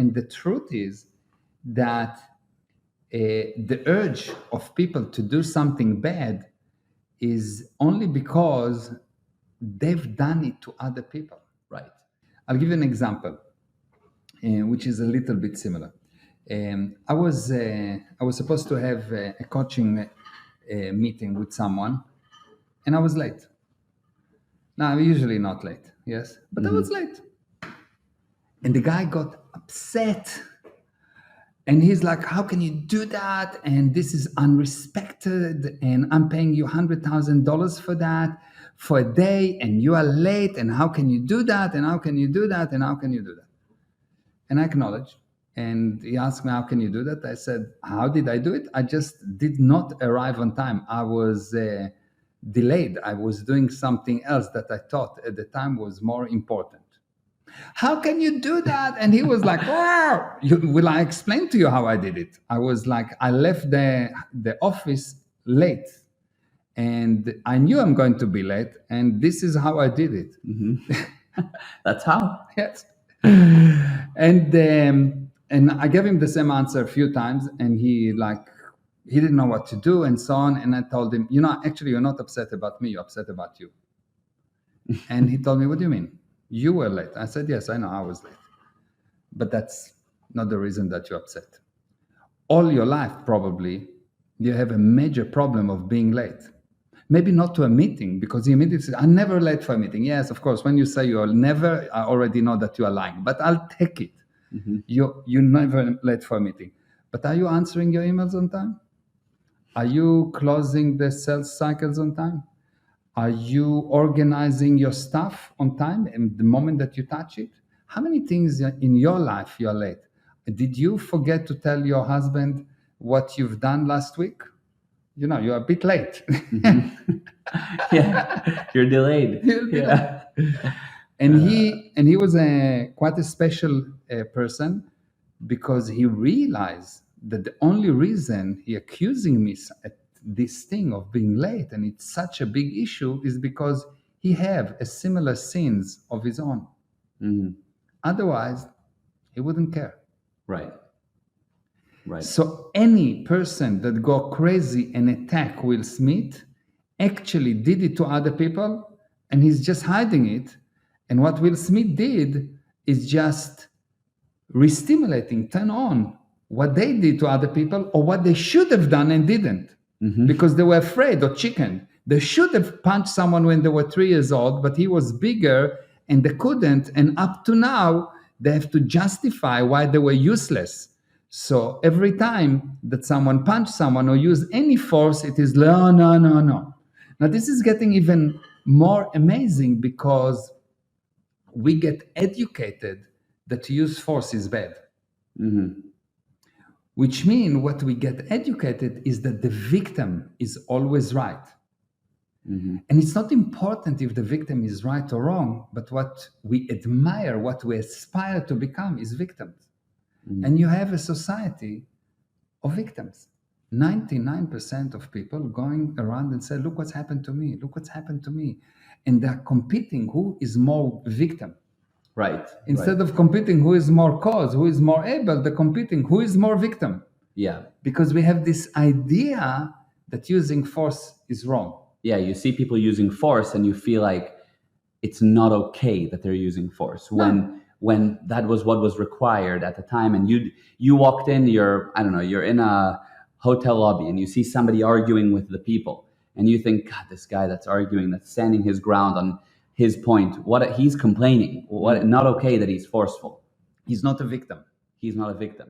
And the truth is that the urge of people to do something bad is only because they've done it to other people. Right. I'll give you an example, which is a little bit similar. I was supposed to have a coaching meeting with someone, and I was late. Now, I'm usually not late, yes, but I was late. And the guy got upset. And he's like, how can you do that? And this is unrespected. And I'm paying you $100,000 for that for a day. And you are late. And how can you do that? And how can you do that? And how can you do that? And I acknowledged. And he asked me, how can you do that? I said, how did I do it? I just did not arrive on time. I was delayed. I was doing something else that I thought at the time was more important. How can you do that? And he was like, wow. Will I explain to you how I did it? I was like, I left the office late and I knew I'm going to be late. And this is how I did it. That's how. Yes. And I gave him the same answer a few times, and he didn't know what to do and so on. And I told him, actually, you're not upset about me, you're upset about you. And he told me, what do you mean? You were late. I said, yes, I know I was late. But that's not the reason that you're upset. All your life, probably, you have a major problem of being late. Maybe not to a meeting, because you immediately say, I'm never late for a meeting. Yes, of course, when you say you're never, I already know that you are lying, but I'll take it. You're never late for a meeting. But are you answering your emails on time? Are you closing the sales cycles on time? Are you organizing your stuff on time and the moment that you touch it? How many things in your life you're late? Did you forget to tell your husband what you've done last week? You're a bit late. Yeah, you're delayed. Yeah. And he was quite a special person, because he realized that the only reason he accusing me at this thing of being late, and it's such a big issue, is because he have a similar sins of his own. Otherwise, he wouldn't care. Right. So any person that go crazy and attack Will Smith actually did it to other people, and he's just hiding it. And what Will Smith did is just re-stimulating, turn on what they did to other people, or what they should have done and didn't, because they were afraid or chicken. They should have punched someone when they were 3 years old, but he was bigger and they couldn't. And up to now, they have to justify why they were useless. So every time that someone punched someone or used any force, it is no. Now this is getting even more amazing, because we get educated that to use force is bad. Which means what we get educated is that the victim is always right. And it's not important if the victim is right or wrong, but what we admire, what we aspire to become is victims. And you have a society of victims. 99% of people going around and say, look what's happened to me, look what's happened to me. And they're competing who is more victim. Right. Instead of competing who is more cause, who is more able, they're competing who is more victim. Yeah. Because we have this idea that using force is wrong. Yeah, you see people using force and you feel like it's not okay that they're using force, when that was what was required at the time. And you walked in, you're in a hotel lobby and you see somebody arguing with the people, and you think, God, this guy that's arguing, that's standing his ground on his point, he's complaining, not okay that he's forceful. He's not a victim. He's not a victim.